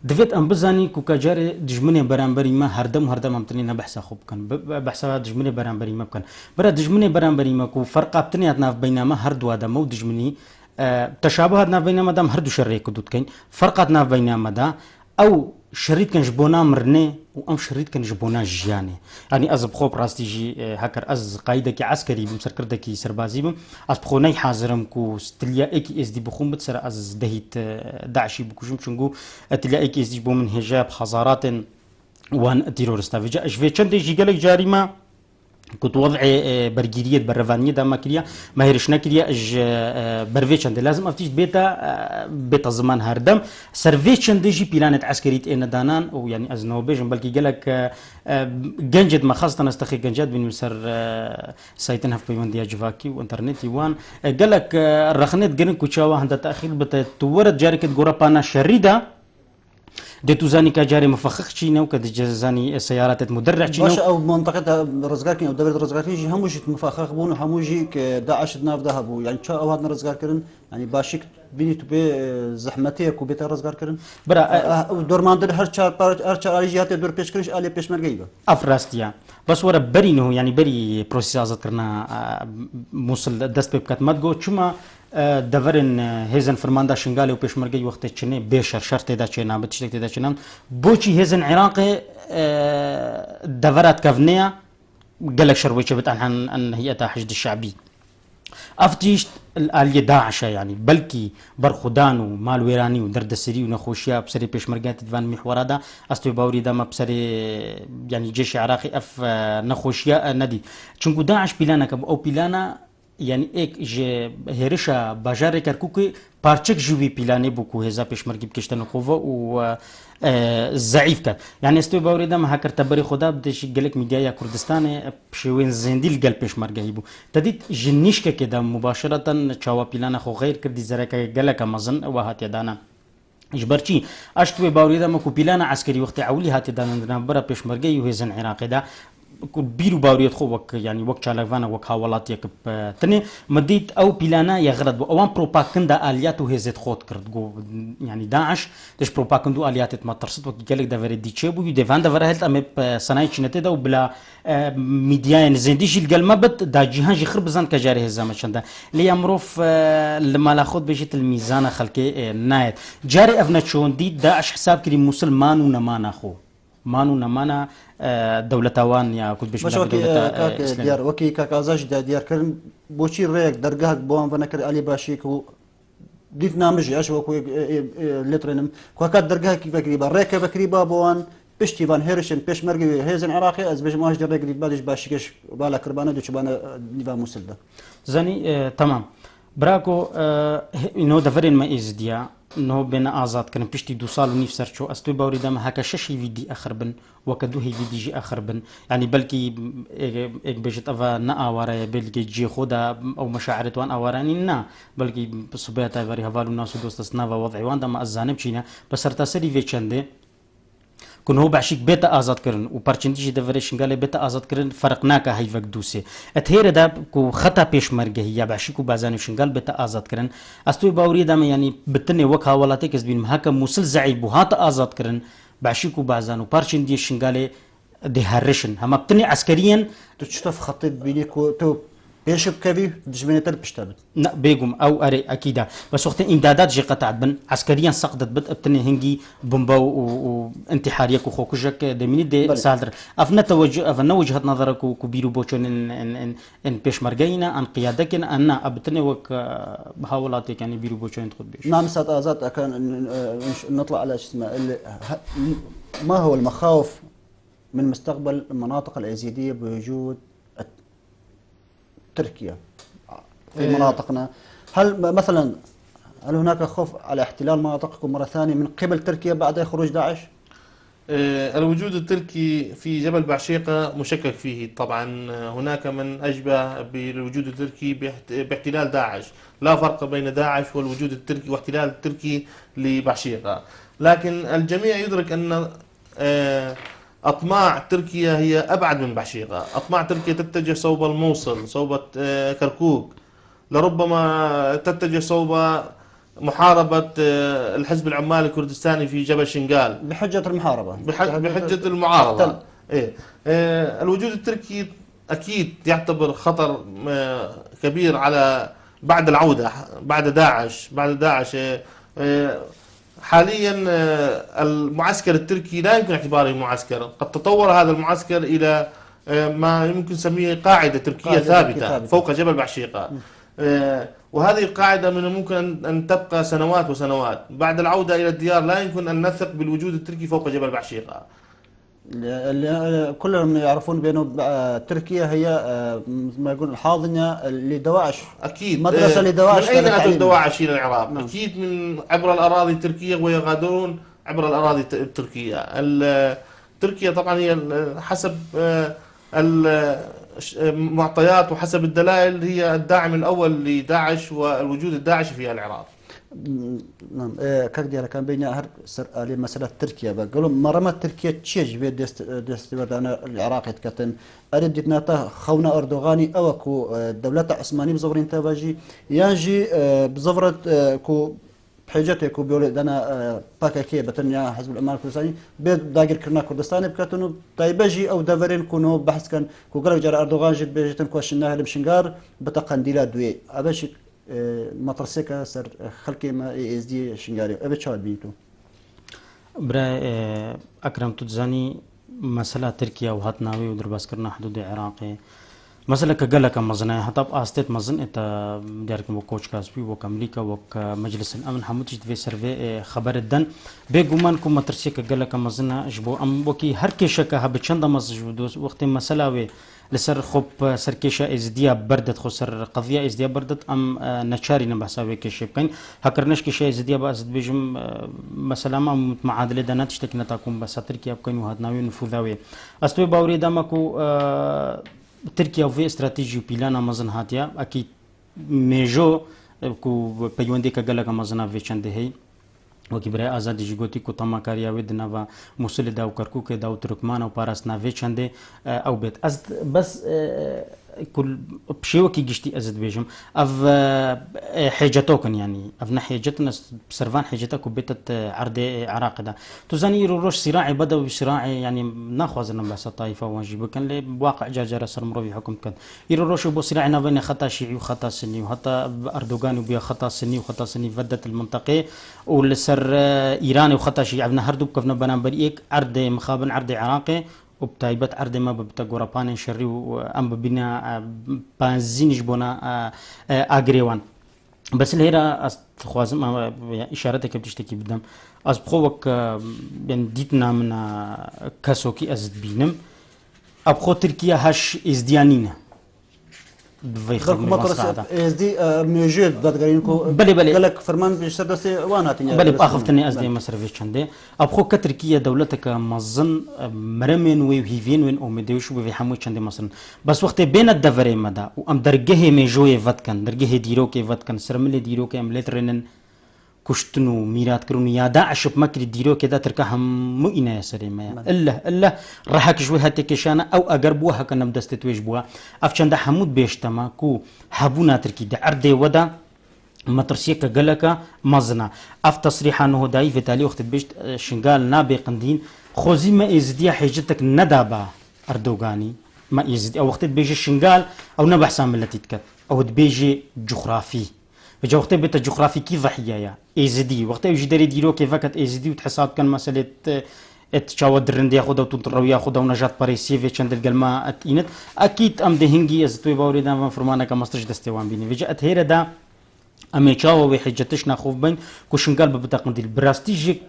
Speaker 2: دفيت أم بزاني كوكاجاري دجمني برانبري ما هردم أمتني بحث خوب كان بحثها دجمني برانبري ما كان برا دجمني برانبري ما كو فرق بتني أتناف بينما هردو هذا مو دجمني تشابه أتناف بينما دام هردو شريك كدوت كين فرق أتناف بينما دا أو شريط كان جبونا مرني وأم شريط كان جبونا جياني يعني أز بخوب راستي جي هكر أز قايدك عسكري بمسركردك سربازي بم أز بخوني حاضرم كو ستليا إيكي إز دي بخوم بتسر أز دهيت داعشي بكوشم شنقو تليا إيكي إز دي بو من هجاب حضارات وان تيرورستا فيجا أشفي چند جي قالك جاريما كنت وضع برجيرية برفانية دا ما كريا ما هيرشنا كريا اج برفيتشن دي لازم افتيش بيتا زمان هردم سيرفيتشن دي جي بلانت عسكريت ان دانان او يعني از نوبيجن بلكي قالك جنجد ما خاصة نستخي جنجد بين مسر سايتنها في بيمن ديا جفاكي وانترنتي وان قالك الرخنت جرين كوتشاوا عند تأخير بتورد جاركت غورابانا شريدة ديتو زاني كجاري مفخخ شينا وكد زاني سيارات مدرع شينا
Speaker 1: باش او منطقه رزقاركين او دبر رزقاركين جي هموجي مفخخ بون هموجي داعش ناف ذهبوا يعني شا او هذا رزقاركن يعني باشيك بيني تو بي زحمتي كو بيت رزقاركن برا دور ماندر هر چار جهات دور پیش کرش علي پیش مرغيبه
Speaker 2: افراستيا بس ورا بري نو يعني بري بروسيس ازت کرنا موصل دست بكات مدغو چما دورن هزن فرماندا شنغالي وبيش مرقي وقت تشني بيشر شرط دا تشنا بتشتك دا تشنا بوشي هزن عراقي دورات كافنيا قالك شرويشه بتعن عن هيئه حشد الشعبي افتيشت الاليه داعش يعني بلكي برخدان ومال ويراني ودردسري ونخوشيا بسري بيش مرقات دفان محور هذا استوي باوري دا ما بسري يعني جيش عراقي اف نخوشيا ندي چونكو داعش بلانا او بلانا يعني ایک ج هرشا باجار کرکوکی پارچک جوی پیلانه بکو هزا پیشمرگی بکشتن قوه و ضعیف کرد يعني استوي باوریدم هاکر تبری خدا بدش گلک میدیا کردستان شوین زندیل گل پیشمرگی بو تدید جنیش که کدا مباشرتا چاوا پیلانه خو غیر کردی زرکه گلک مزن و هات یدانا اجبرچی اشتوي باوریدم کو پیلانه عسکری وقت عولی هات یدانا برا پیشمرگی و هزن عراقی دا بيرو باوريت خو وك يعني وك شالفانا وك حوالات يك تني مديت او بلانا يغرد اوان بروباغندا اليات وهزت خود كرد جو يعني داعش دش بروباغندو اليات ما ترصد وك قالك دا فري دي تشيبو يو ديفان دا فرهلت ام سناي چنته دا وبلا ميديا زنديش القلمه بت دا جهان جي خرب زان كجاري هزام شندا لي امروف لما لا خود بيجت الميزان خلكي نايت جاري افنا شون دي داعش حساب كريم مسلمان ونمانا خو مانو نمانا دولتوان يا كنت بيش
Speaker 1: دولة ديار وكي كاكازاج ديار كرن بوشي ريك درجهك بوان فنكر علي باشيك و ديت نامجي اش وكو لترنم كاكات درجهك بكريبا ريك بكريبا بوان بشتي فان هيرشن بيش مرقي هيزن عراقي از بيش ماش دريك ديت بالش باشيكش بالا كربانه دوش بانا نيفا مسلده
Speaker 2: زاني تمام براكو انو دفرين ما ازديا نو بين آزاد كان بيشتي 2 سال ونيف سرچو استوي باوري دام هكا ششي فيدي اخر بن وكدو هي فيدي جي اخر بن يعني بلكي اك بيجت افا نا اورا بلكي جي خدا او مشاعرت وان اوراني نا بلكي صبيتا فري هفالو ناس دوست سنافا وضعي وان دام ازانب چينا بس رتاسري فيچنده كون هو بعشيك بيتا آزاد كرن وبارچنديش دفريشن قال بيتا آزاد كرن فرقناك هاي وقت دوسي اتهير دا كو خطا پیش مرگه هي بعشيكو بازانوشن قال بيتا آزاد كرن استوي باوري دام يعني بتني وك حوالاتك بين هكا موصل زعيب وهات آزاد كرن بعشيكو بازانو بارچنديش قال دي هرشن هم بتني عسكريا
Speaker 1: تشتف خطيت بينيكو تو بيش بكبي دجمنه تل بشتابت
Speaker 2: لا بيقوم او اري اكيدا بس وقت امدادات جي قطعت بن عسكريا سقطت بت ابتني هنجي بومبا وانتحاريك وخوكجك دميني دي سالدر افنا توجه افنا وجهه نظرك وكبيرو بوچن ان بيش مرجينا ان قيادك ان ابتني وك بحاولاتك يعني بيرو بوچن تخد بيش
Speaker 1: نعم سات ازات كان نطلع على اسمه ما هو المخاوف من مستقبل المناطق الازيديه بوجود تركيا في مناطقنا هل مثلا هل هناك خوف على احتلال مناطقكم مرة ثانية من قبل تركيا بعد خروج داعش؟
Speaker 3: الوجود التركي في جبل بعشيقة مشكك فيه طبعا هناك من أشبه بالوجود التركي باحتلال داعش لا فرق بين داعش والوجود التركي واحتلال التركي لبعشيقة لكن الجميع يدرك أن أطماع تركيا هي أبعد من بحشيقة. أطماع تركيا تتجه صوب الموصل، صوب كركوك، لربما تتجه صوب محاربة الحزب العمالي الكردستاني في جبل شنغال
Speaker 1: بحجة المحاربة،
Speaker 3: بحجة المعارضة. إيه. الوجود التركي أكيد يعتبر خطر كبير على بعد العودة، بعد داعش. حاليا المعسكر التركي لا يمكن اعتباره معسكر، قد تطور هذا المعسكر إلى ما يمكن نسميه قاعدة تركية ثابتة فوق جبل بعشيقة. وهذه القاعدة من الممكن أن تبقى سنوات وسنوات. بعد العودة إلى الديار لا يمكن أن نثق بالوجود التركي فوق جبل بعشيقة.
Speaker 1: كلهم يعرفون بأنه تركيا هي ما يقول الحاضنة لدواعش،
Speaker 3: أكيد
Speaker 1: مدرسة لدواعش.
Speaker 3: من أين أتوا الدواعش إلى العراق؟ نعم. أكيد من عبر الأراضي التركية، ويغادرون عبر الأراضي التركية. تركيا طبعا هي حسب المعطيات وحسب الدلائل هي الداعم الأول لداعش والوجود الداعشي في العراق.
Speaker 1: نعم. كردي كان بين هر سر على مسألة تركيا بقولوا مرمت تركيا تشيج بيد دستبردان العراق كتن أردت ناتا خونا أردوغاني أو كو دولة عثمانية بزورين تواجي ينجي بزفرة كو بحجته كو بيقول دنا باكاكي بتنيا حزب الأمال الكردستاني بيد داقر كرنا كردستاني بكتنو طيبجي أو دافرين كونو بحث كان كو قالوا جرى أردوغان جد بيجتن كوشناه لمشنقار بتقنديلا دوي أبش مطرسكا سر خلقي ما اس دي شنغاري ابي تشاد بيتو
Speaker 2: برا اكرم تزاني مسألة تركيا وهاتناوي ودرباس كرنا حدود العراق مسألة كجلك مزنا حتى أستيت مزن إنت ديارك وكوتش كاسبي وكأمريكا وكمجلس الأمن حمودش في سيرفي خبر الدن بيجومان كم مترسي كجلك مزنا جبو أم وكي هر كيشة هبتشند مزجودوس وقت مسألة و لسر خب سركيشة إزديا بردت خسر قضية إزديا بردت أم نشاري نبحثاوي كيشيب كين هكرناش كيشة إزديا بأزد بيجم مثلا ما معادلة دانات تشتكي نتاكم بس تركيا بكين وهدناوي نفوذاوي أستوي باوري دامكو تركيا وفي استراتيجي بيلانا مزن هاتيا أكيد ميجو كو بيوندي كجلك مزنا في چنده هي وكبرى آزاد جيغوتي كو تما كاريا ودنا و موصل دا وكركوك دا وتركمان و باراس نافي چنده او بيت بس كل بشيء كي جشتي أزد بيجم أف حاجتوكن يعني أفنا حاجتنا بسرفان حاجتك وبيتت عرض عراق ده تزاني روش صراعي بدوي صراعي يعني ناخذ لنا بس طائفة واجب كان لي بواقع جاجر سرمروي حكم كان يروش بو صراعنا بين خطا شيعي وخطا سني وحتى أردوغان وبيا خطا سني وخطا سني فدت المنطقة والسر إيراني وخطا شيعي عندنا هردوب كفنا بنام بريك عرض مخابن عرض عراقي وبتايبت عرض ما بتجورا بان شري وأم ببنا بنزين جبنا أجريوان بس الهيرة أستخوازم إشارتك بتشتكي بدم أسبخوك يعني ديتنا من كسوكي أزد بينم أبخو تركيا هش إزديانين
Speaker 1: بفيخر مطرس اس دي موجود ضد غرينكو
Speaker 2: بلي
Speaker 1: قالك فرمان بيشتدسي واناتني
Speaker 2: بلي باخفتني اس دي مصرفي چنده ابخو كتركيا دولتك مزن مرمن وهيفين وين اومديوش وفي حمو چنده مثلا بس وقت بين الدفري مدى وام درجه ميجوي فتكن درجه ديروكي فتكن سرمل ديروكي ام لترنن كشتنو ميرات كروني يا داعش بمكر ديرو كذا تركهم مو إنا سريمة إلا راحك شوي هاتكشانا أو أقربوها كنا بدستويش بوا أفشان ده حمود بيشتما كو حبونا تركي ده أردي ودا مترسيك جلك مزنا أف تصريح أنه داي في تالي وقت بيشت شنقال نابي قندين خوزي ما إزديا حاجتك ندابا أردوغاني ما إزدي أو وقت بيجي شنقال أو نبح سامل تتكت أو تبيجي جغرافي بجا وقت بيت الجغرافي كيف ضحية إزدي وقت يجي داري ديرو كيف كانت إزدي وتحساب كان مسألة تشاود درند ياخذ وتنطر ياخذ ونجات باريسي في چند الجلما أتينت أكيد أم دهنجي أزتوي باوري دام فرمانا كمستش دستوان بيني وجاءت هيرة دا أمي تشاو وحجتش ناخوف بين كوشنقال ببتاقن دي البراستيجيك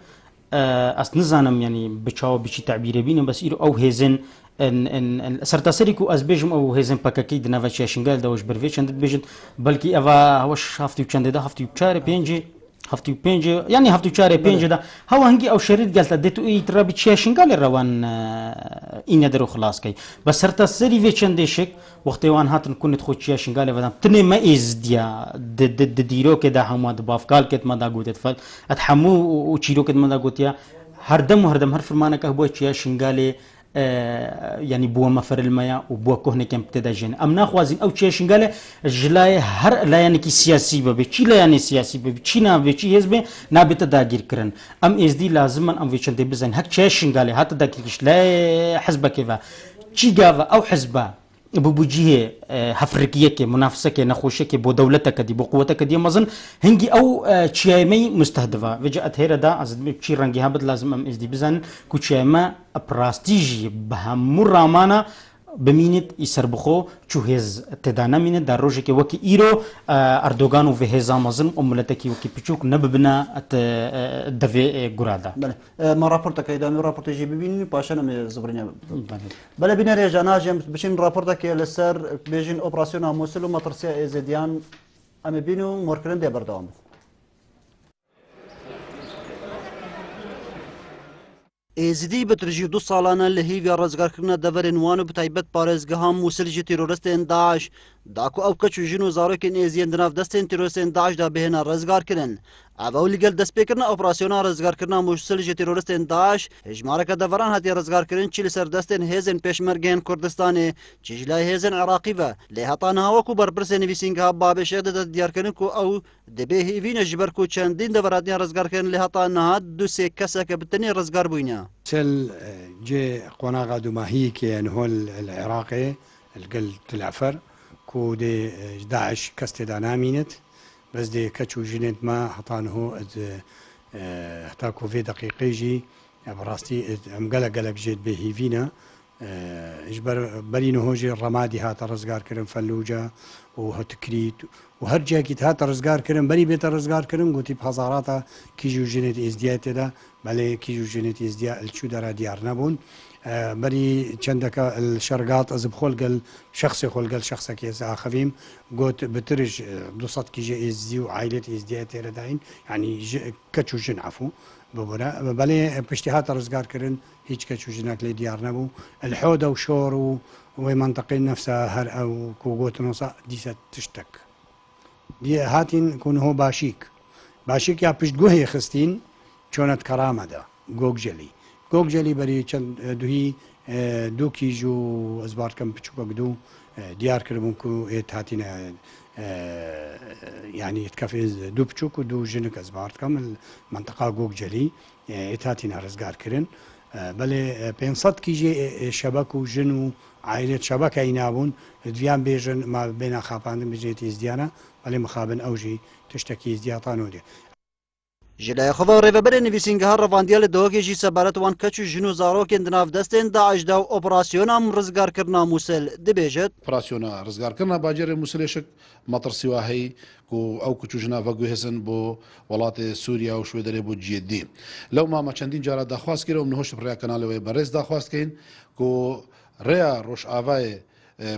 Speaker 2: أصنزانم يعني بتشاو بشي تعبير بيني بس إيرو أو هيزن ان سرتاسريكو ازبيجم او هيزن باكاكي دنا شنغال دوش برفيشن بيجن بلكي افا هوش هافتي چند ده هافتي چاره بينجي هافتي بينجي يعني هافتي چاره بينجي ده هو هنجي او شريط قالت دتو اي ترابي شنغال روان ان درو خلاص كي بس سرتاسري في چند شك وقت وان هاتن كنت خو شنغال فدام تني ما از ديا د ديرو كده حماد بافكال كت ما دا غوتت فل اتحمو وچيرو كت ما دا غوتيا هردم وهردم هر فرمانك هو چیا شنگاله يعني بوا مفر المياه وبوا كهنة كم تدجين أم ناخوازين أو شيء شنقاله جلاي هر لا يعني كي سياسي ببي لا يعني سياسي ببي نا ببي هزبه نابت داغير كرن أم إزدي لازم أم فيشل دي بزين هك شيء شنقاله هات داكيش لا حزبه كيفا شي جافا أو حزبه بوجيه هفرقيه كي منافسه كي نخوشه كي بو دولتك دي بو قوتك دي مزن هنجي او تشيمي مستهدفه وجاءت هيرا دا از تشي رنجي هابد لازم ام اس دي بزن كو تشيما براستيجي بهم رامانا بمينت يسربخو شو هز تدانا مينت دار روجي كي وكي ايرو اردوغان و هزا مزن املتكي وكي بيچوك نببنا دفي غرادا
Speaker 1: بله ما راپورتك ايدامي راپورت جي ببيني باشا ام زبرنيا بله بينا رجانا جيم بشين راپورتك لسر بيجين اوبراسيون موصل ومطرسيا ازديان ام بينو موركرن دي بردوام ازدی بترجی دو سالانه لهیویا رزگار کرنا دورن وانو بتایبت پارێزگەها مووسل ji teroristên Daesh داکو ئەو کەچ و ژن و zarokên êziyên di nav destên teroristên Daesh da bihêna rezgarkirin. Ev ew li gel destpêkirina operasyona rezgarkirina Mosul ji teroristên Daesh hejmareka deveran hatiye rezgarkirin çi li ser destên hêzên pêşmergeyên Kurdistanê çi ji lay hêzên Iraqî ve lê heta niha weku berpirsê nivîsîngeha Babêşê de diyarkirin ku ew dibê hêvîne ji ber ku çendîn deveratiyan rezgarkirin lê heta niha du sê keseke bi tenê rezgar bûyne.
Speaker 4: سل جي قناغا دوماهي كي هول العراقي القل تلعفر كو دي داعش كستي دانامينت بس دي كتشو جنت ما حطانه هتاكو في دقيقي جي براستي ام قلق جيت به فينا اجبر برينو هوجي الرمادي هات رزقار كرم فلوجا وهتكريت وهرجا كيت هات رزقار كرم بري بيت رزقار كرم قلتي بحزاراتا كيجو جنت ازديات دا بله كيجو جنت ازدياء الشو دارا ديار نبون بري چندك الشرقات از بخلقل شخصي خلقل شخصا كيس اخفيم قلت بترج دوصات كيجي ازدي وعائلة ازديات رداين يعني كتشو جن عفو ببرا بله بشتهات رزقار كرن هيك كتشو جناك لي ديار نبو الحودة وشور ومنطقين نفسها هر او كوغوت نصا ديسة تشتك دي هاتين كون هو باشيك يا بشت جوهي خستين چونت كرامة دا جوك جلي بري چند دوهي دو كيجو ازبار كم بچوكا دو ديار كرمون كو ايت هاتين يعني يتكفز دو بچوك ودو جنك ازبار كم المنطقة جوك جلي ايت هاتين رزقار كرن بله 500 كيجي شبك وجن وعائلة شبكة ينابون ديان بيجن ما بين خابان بجيت ازديانا بله مخابن اوجي تشتكي ازدياطانو دي
Speaker 1: جلای خوا ریوبر نویسینگها رواندیال دوگی جی سبارت وان کچو جنو زاروکن دناف دستن داعش دا اپراسیونام رزگار کرنا موسل دبیجت
Speaker 5: اپراسیونا رزگار کرنا باجر موسلشک مطر سواهی کو او کچو جنا وگو هسن بو ولات سوریا و شویدری بو جدی لو ما چندین جارا دخواست کردم نهوش پر کانال و برز دخواست کین کو ریا روش آوای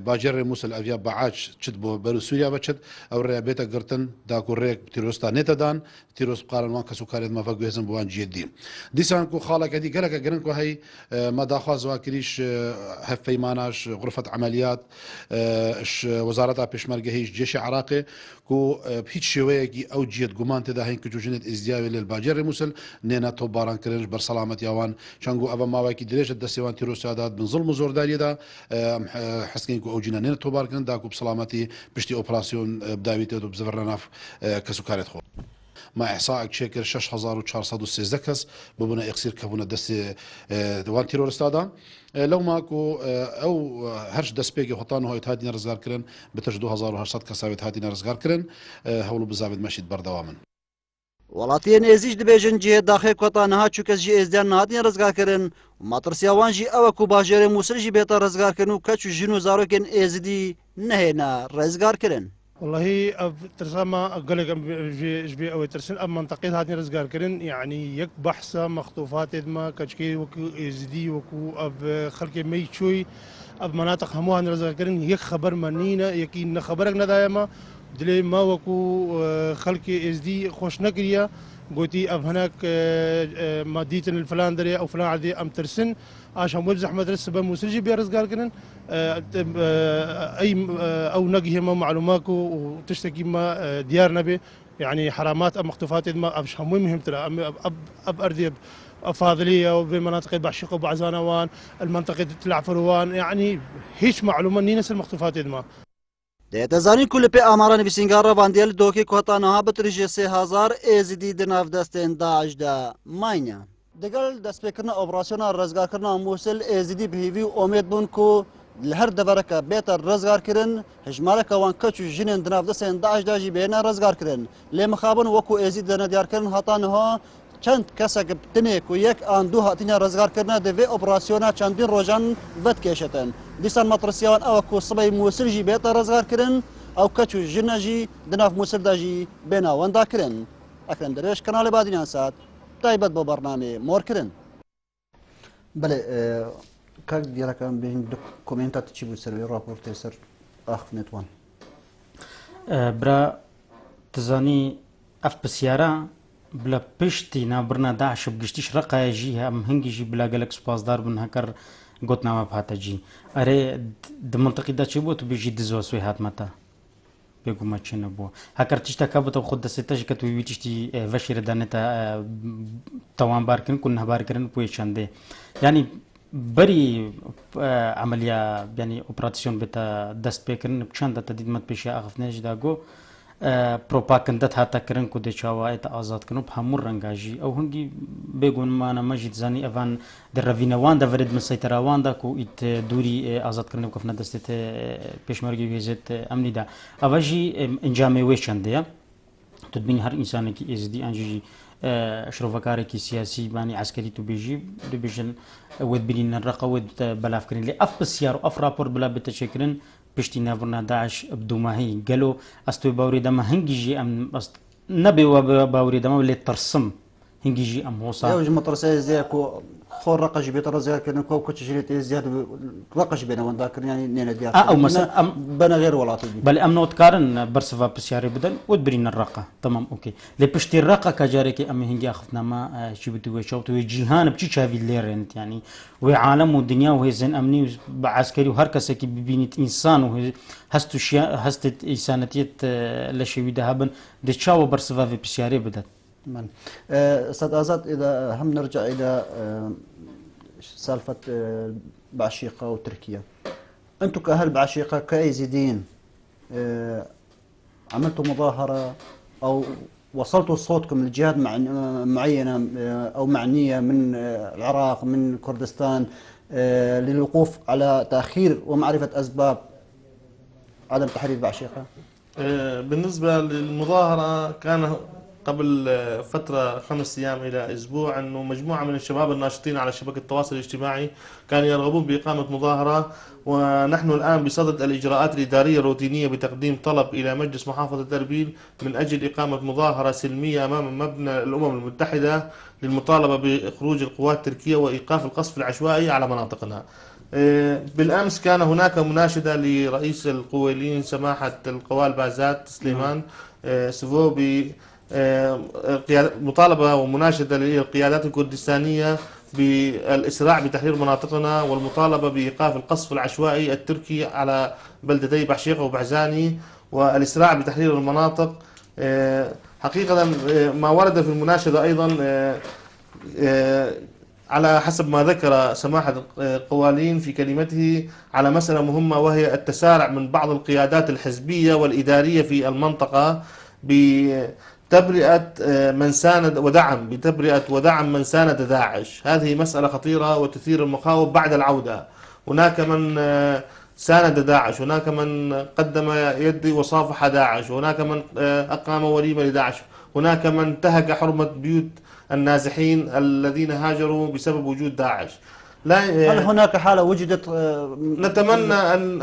Speaker 5: باجر موسل اویا بعاج چد بو برو سوریا بچد او ریا بیتا گرتن دا کو ریک تیروستا نتا دان تیروس قارن وان کسو کارید ما فگو هزن بوان جدی دیسان کو خاله کدی گرک گرن کو هي ما داخواز واکریش هفیماناش غرفه عملیات وزاره پیشمرگه هیچ جيش عراقي كو بهيج شوية او جيت قمان تدا هين كجو جنت ازدياوي للباجر موسل نينا تو باران كرنج بر سلامة يوان شانقو ابا ما واكي دريش الدسيوان تيرو سادات من ظلم وزور داري دا حسكين كو او جينا نينا تو باركن داكو بسلامتي بشتي اوبراسيون بداوي تدو بزفرناف كسوكاريت خو مع إحصاء شكر 6413 كس ببنا يقصير كبونا دس دوان تيرورست هذا لو ماكو او هرش دس بيجي خطان هو يتهادينا رزقار كرن بتج 2800 كساوي يتهادينا رزقار كرن هولو بزابد مشيت بردوامن
Speaker 1: ولاتین ازیج دبیجن جه داخل کوتا نها چوکس جی ازدیان نهاتین رزگار کرن ماترسیاوان جی او کو باجر موسل جی بیتا رزگار کرن و کچو جنو زاروکن ازدی نهینا رزگار کرن
Speaker 6: والله ترسما قلق جبي او ترسن ام منطقه هاتني رزقار كرن يعني يك بحثه مخطوفات ما كشكي وكو ازدي وكو اب خلق مي شوي اب مناطق هموها رزقار كرن يك خبر منينا يكين خبرك ندايما دلي ما وكو خلق ازدي خوش نكريا قلتي اب هناك ماديتن الفلان دري او فلان عدي ام ترسن عشان ولد زحمه رسبه موسجي بيرزقار كرن اي او نقيه ما معلوماكو وتشتكي ما ديارنا به يعني حرامات أم مخطوفات ما أبش هم مهم ترى أب أردي فاضلية وبمناطق بعشيقة وبعزانوان المنطقة تلع فروان يعني هيش معلومة نينس المخطوفات ما
Speaker 1: دەتەزانین کو لە پێ ئامارە نووسنگار ڕەباندێل دۆکی کۆتانەها بتریژێ 3000 ئێزیدی دناف دەستێن داعشدا ماینە دەگەڵ دەستپێکردنە ئۆپراسیۆنە ڕزگارکردنەوە مووسل ئێزیدی بهیوی و ئۆمێد بوون کو لە هەر دەبەرەکە بێتە ڕزگارکردن هژمارەکەوان کەچ و ژینێن دناف دەستێن داعشداژی بێنە ڕزگارکردن لێ مخابن وەکو ئێزید دەنە دیارکردن هەتانەوە چەند کەسێک بتنێک و یەک ئان دوو هاتینە ڕزگارکردنە دەبێ ئۆپراسیۆنە چەندین ڕۆژان بەدکێشێتن دیسان مەترسیاوان ئەوە کو سبەی مووسلژی بێتە ڕزگارکردن ئەو کەچ و ژنەژی دناف مووسلداژی بێناوەنداکردن ئەکرن دەرێش کەناڵی بادینیان سات تایبەت بۆ بەرنامێ مۆرکردن بەێ کاک دیارەکەم بین کۆمنتات چی بوو سەروی راپۆرتێ سەر ئاخنێتوان
Speaker 2: برا تزانی ئەف پرسیارە بلا پشتی نابرنا داعش بگشتیش ڕقایەژی هەم هەنگیژی بلاگەلک سوپاسدار بن هەکەر گوتناوە بهاتەجی ئەرێ د منطقیدا چی بۆ تو بێژی دزەوە سوێ هاتمەتە بێگومە چی نەبووە هەکەر تیشتەکە بتە خۆ دەسێتەژی کە توی تیشتی ڤەشیرەدانێتە تەوانبارکردن و نەبارکردن پوێ چەندێ ینی بەری عملیە ینی ئۆپراتسیۆن بێتە دەست پێکردن چەندە تەدیدمەت پێشی ئاخفتنێژدا گۆ پرۆپاکندەت هاتەکردن و دێچاوایەتە ئازادکردن و هەموو ڕەنگاژی ئەو هەنگی بێگوونمانە مەژی زانی ئەوان دەڕەڤینەوان دەڤێت مسەیتەراواندا و ئیت دووری ئازادکردن و کەفنە دەستێت پێشمەرگی وێزێت ئەمنیدا ئەوەژی ئەنجامێ وێ چەندەیە تبینی هەر ئینسانێکی ئێزدی ئەنجژی شرۆڤەکارێکی سیاسی بانی عسکەری تو بێژی دەبێژن وێت برینە ڕقەوێت بەلافکردن لێ ئەف پرسیار و ئەف راپۆر بلا بێتە چێکردن پشتی نابڕنا داعش بدوماهی گەلۆ ئەستۆی باوری دەمە هەنگیژی ئەم نەبێەوە باوری دەمە لێ تەرسم هەنگیژی ئەم هۆسا
Speaker 1: مەترسای زیاک و خۆ ڕقەژی بێتە ڕزگارکردن کۆ کچژێت زیاد ڕقەش بێنەوەنداکردنیانی نێنە دیار
Speaker 2: ئەو
Speaker 1: بەنە غێر وڵاتی
Speaker 2: بەڵێ ئەم نۆتکارن بەرسەڤ پرسیاری بدەن وت برینە ڕقە تەمام ئۆکێ لێ پشتی ڕقە کە جارێکی ئەمە هەنگی ئاخفتنامە چی بتوێ چاوتوێ جیهانە بچی چاوی لێڕێنت ینی وێ عالەم و دنیا و هێزن ئەمنی بە عسکەری و هەر کەسێکی ببینیت ئینسان و هەستت ئینسانەتیت لە شێویدا هەبن دێ چاوە بەرسەڤ پرسیارێ بدەن
Speaker 1: من أستاذ آزاد إذا هم نرجع إلى سالفة بعشيقة وتركيا أنتم كأهل بعشيقة كأيزيديين عملتوا مظاهرة أو وصلتوا صوتكم لجهات معينة أو معنية من العراق من كردستان للوقوف على تأخير ومعرفة أسباب عدم تحرير بعشيقة؟
Speaker 3: بالنسبة للمظاهرة كان قبل فترة 5 أيام إلى أسبوع أنه مجموعة من الشباب الناشطين على شبكة التواصل الاجتماعي كانوا يرغبون بإقامة مظاهرة، ونحن الآن بصدد الإجراءات الإدارية الروتينية بتقديم طلب إلى مجلس محافظة أربيل من أجل إقامة مظاهرة سلمية أمام مبنى الأمم المتحدة للمطالبة بخروج القوات التركية وإيقاف القصف العشوائي على مناطقنا. بالأمس كان هناك مناشدة لرئيس القويلين سماحة القوال بازات سليمان سفو مطالبة ومناشدة للقيادات الكردستانية بالإسراع بتحرير مناطقنا والمطالبة بإيقاف القصف العشوائي التركي على بلدتي بعشيقة وبعزاني والإسراع بتحرير المناطق. حقيقة ما ورد في المناشدة أيضا على حسب ما ذكر سماحة القوالين في كلمته على مسألة مهمة، وهي التسارع من بعض القيادات الحزبية والإدارية في المنطقة بتبرئة من ساند ودعم من ساند داعش. هذه مسألة خطيرة وتثير المخاوف بعد العودة. هناك من ساند داعش، هناك من قدم يدي وصافح داعش، هناك من أقام وليمة لداعش، هناك من انتهك حرمة بيوت النازحين الذين هاجروا بسبب وجود داعش.
Speaker 1: هل هناك حالة وجدت؟
Speaker 3: نتمنى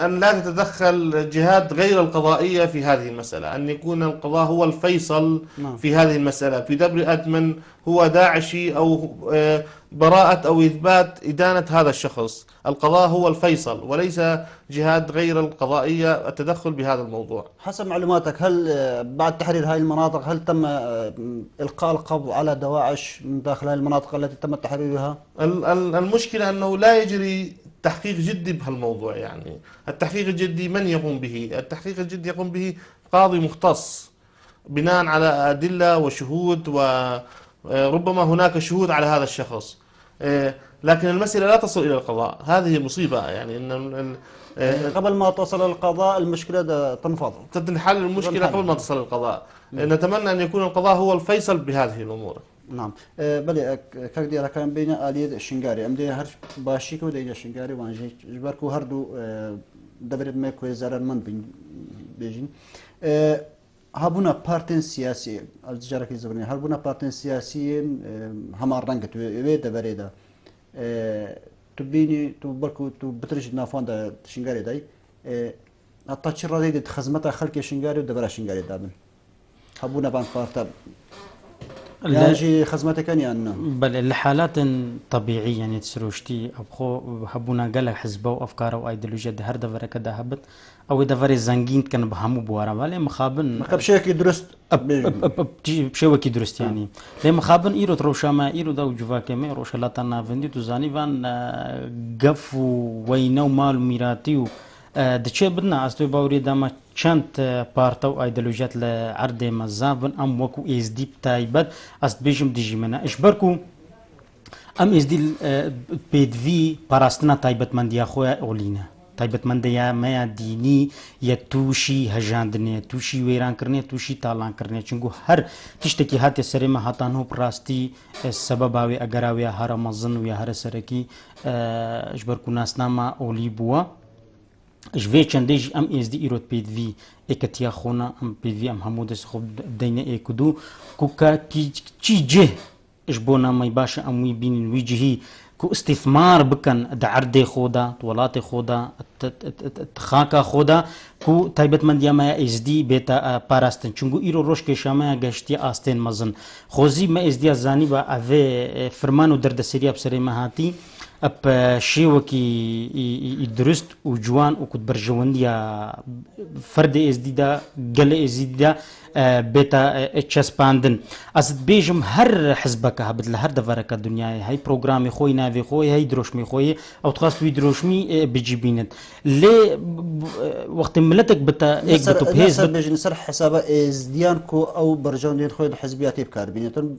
Speaker 3: أن لا تتدخل جهات غير القضائية في هذه المسألة، أن يكون القضاء هو الفيصل في هذه المسألة في تبرئة من هو داعشي أو براءة أو إثبات إدانة هذا الشخص. القضاء هو الفيصل وليس جهات غير القضائية التدخل بهذا الموضوع.
Speaker 1: حسب معلوماتك هل بعد تحرير هذه المناطق هل تم إلقاء القبض على دواعش من داخل هذه المناطق التي تم تحريرها؟
Speaker 3: المشكلة أنه لا يجري تحقيق جدي بهالموضوع. يعني التحقيق الجدي من يقوم به؟ التحقيق الجدي يقوم به قاضي مختص بناء على أدلة وشهود، وربما هناك شهود على هذا الشخص. لكن المسألة لا تصل إلى القضاء، هذه مصيبة. يعني إن
Speaker 1: قبل ما تصل القضاء المشكلة تنفض،
Speaker 3: تنحل المشكلة قبل ما تصل القضاء. نتمنى أن يكون القضاء هو الفيصل بهذه الأمور.
Speaker 1: نعم. بله كردي على كلام بين آلية الشنغاري أمدي هر باشي كودي الشنغاري وانجي جبركو هردو دبرت ما كوي زرر من بيجين هابونا بارتين سياسي التجارة كي زبرني هابونا بارتين سياسيين همار رنجت ويد بريدا تبيني تبركو تبترج نافون دا شنغاري داي التشرة دي خدمتها خلق شنغاري ودبر شنغاري دابن هابونا بان بارتا لاجي خدمتك يعني
Speaker 2: بل الحالات طبيعية يعني تسروشتي أبخو هبونا قال حزبه وأفكاره وأيديولوجيا ده هردا فرك ده هبت أو ده فري زنجين كان بهمو بوارا بالي مخابن
Speaker 1: بشيء درست
Speaker 2: بشيء درست يعني ليه مخابن إيرو تروشا ما إيرو ده وجوا كم روشا لا تنا فندي تزاني فان قف وينو مال ميراتيو دچه بدنا استوي باوري دما چند بارتا و ايديولوژيات لعرض مزابن ام وكو اس دي تايبت است بيجم ديجي منا اشبركو ام اس دي بيد في باراستنا تايبت من دي اخويا اولينا تايبت من دي ما ديني يتوشي هجاندني توشي ويران کرني توشي تالان کرني چنگو هر تشتكي هات سرما هاتانو براستي سبب اوي اگراوي هر مزن و هر سركي اشبركو ناسناما اولي بوا جوی چندیج ام از دی ایرود پید وی اکتیا خونا ام پید وی ام همودس خوب دینه اکدو کوکا کی چی جه اجبونا ما باش ام وی بین وجهي كو استثمار بكن دعرد خودا طولات خودا تخاكا خودا كو تايبت من ديما اس دي بيتا باراستن چونگو ايرو روش کے شاما گشتي آستين مزن خوزي ما اس دي زاني با اوه فرمانو درد سري اب سري مهاتي اب شيوكي درست وجوان وكد برجونديا فرد از دي دا قل از دي دا بيتا تشسباندن از بيجم هر حزبك هبد لهر دفرك الدنيا هاي بروجرامي خوي نافي خوي هاي دروشمي خوي او تخاص وي دروشمي بجيبينت لي وقت ملتك بتا ايك بتو بهيز
Speaker 1: بيجي نسر حساب از ديانكو او برجوندين خوي الحزبيات بكار بينتن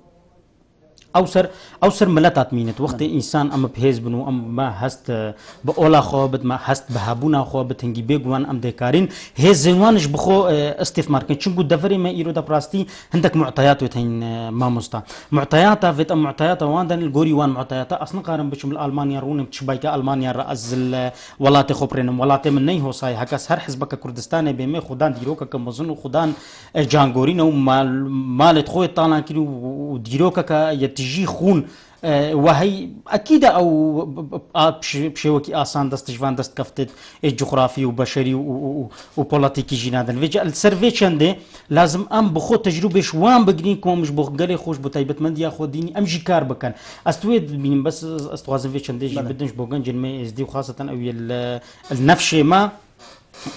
Speaker 1: اوسر ملتات مينت وقت انسان ام بهيز بنو ام ما هست باولا خوبت ما هست بهابونا خوبت هنگي بيگوان ام دكارين هي زينوانش بخو استثمار كن چنگو دفري ما ايرو دا براستي عندك معطيات وتين ما مستا معطيات فيت ام معطيات واندن الغوري وان معطيات اصلا قارن بشم المانيا رون بتشبايكا المانيا راس ولات خبرن ولات من ني هو صاي هكاس هر حزبك كردستان بما خدان ديروكا كمزن خدان جانغورين او مالت خوي طالان كيلو وديروكا تجي خون وهي اكيد او بشوكي اسان دست جوان دست كفتت جغرافي وبشري وبوليتيكي جينادن فيجا السيرفيشن دي لازم ام بخو تجربه شوان بجرين كوم مش بخغلي خوش بتايبت من دي خوديني ام جي كار بكن استويد بين بس استوازفيشن دي بدنش بوغن جن مي اس دي خاصه او النفشه ما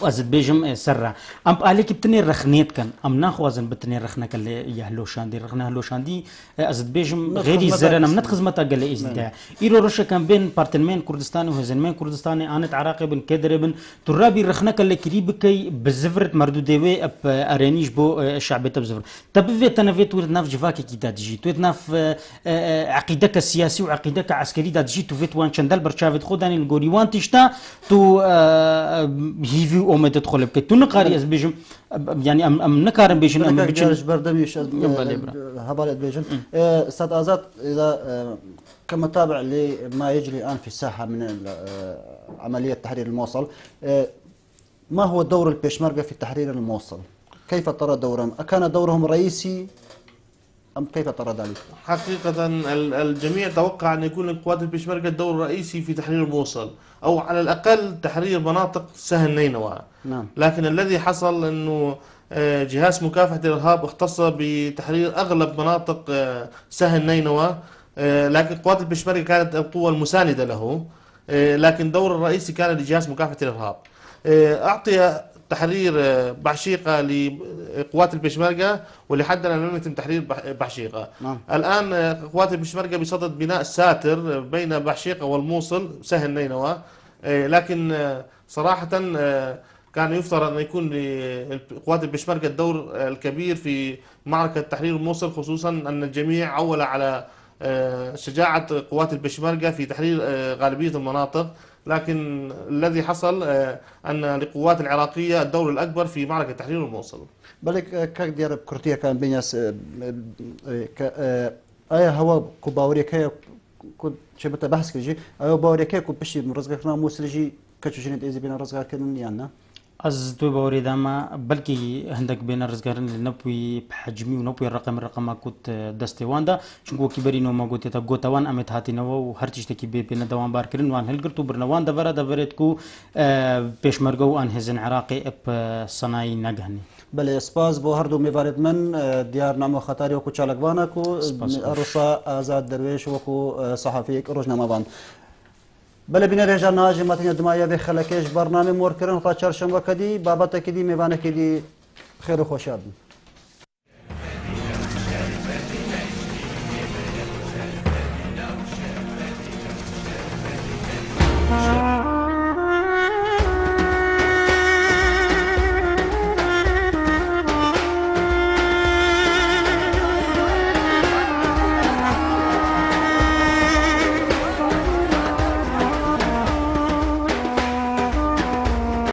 Speaker 1: وازد بيجم سرع ام عليك بتني رخنيت كان ام ناخوازن بتني رخنك اللي يهلو شاندي رخنا هلو شاندي ازد بيجم غيري زرنا من خدمتا قال لي ازدا ايرو رشا كان بين بارتنمين كردستاني وهزنمين كردستاني انت عراقي بن كدربن ترابي رخنك اللي كريبكي بزفرت مردودوي اب ارانيش بو الشعب تبزفر تبفي تنفيت ورد ناف جفاكي كي تجي تويت ناف عقيدتك السياسي وعقيدتك عسكري تجي تو فيت وان شندل برشافت خداني الغوريوان تشتا تو فيو اومه تدخل بك تنقاري از بيجم يعني ام نكارن بيجن ام بيجن بردميش هبال بيجن استاذ آزاد اذا كمتابع لما يجري الان في الساحه من عمليه تحرير الموصل ما هو دور البيشمركه في تحرير الموصل؟ كيف ترى دورهم؟ أكان دورهم رئيسي أم كيف ترى ذلك؟
Speaker 3: حقيقة الجميع توقع أن يكون لقوات البيشمركة دور رئيسي في تحرير الموصل أو على الأقل تحرير مناطق سهل نينوى.
Speaker 1: نعم.
Speaker 3: لكن الذي حصل أنه جهاز مكافحة الإرهاب اختص بتحرير أغلب مناطق سهل نينوى، لكن قوات البيشمركة كانت القوة المساندة له، لكن دور الرئيسي كان لجهاز مكافحة الإرهاب. أعطي تحرير بعشيقة لقوات البيشمركة ولحد الآن لم يتم تحرير بعشيقة.
Speaker 1: نعم.
Speaker 3: الآن قوات البيشمركة بصدد بناء ساتر بين بعشيقة والموصل سهل نينوى، لكن صراحة كان يفترض أن يكون لقوات البشمركة الدور الكبير في معركة تحرير الموصل، خصوصا أن الجميع عول على شجاعة قوات البشمركة في تحرير غالبية المناطق، لكن الذي حصل أن للقوات العراقية الدور الأكبر في معركة تحرير الموصل.
Speaker 1: بلك كاك ديار بكرتية كان بيناس آية هوا كوباوريكا كنت شبت بحث كجي آية باوريكا كنت بشي من رزقك نام موسرجي كتشوشين إذا بين رزقك كن يعني
Speaker 2: از تو باوری داما بلکی هندک بین رزگارن لنپوی بحجمی و نپوی رقم کت دستوان چونکو کی بری نو ما گوته تا گوتوان امت هاتی نو و هر چیز کی بین دوام بار کرن وان هلگر تو برنوان دورت کو پیشمرگو ان هزن عراقي اب صناعي نگهنی.
Speaker 1: بله سپاس بو هر دو میوارد من دیار نامو خطاری وکو چالکوانا کو ارسا آزاد درویش وکو صحفی روزنامه بان. بله بین رجال ناجی متن دمایا به خلکش برنامه مور کردن تا چهارشنبه کدی بابت کدی میوانه کدی خیر و خوشاد.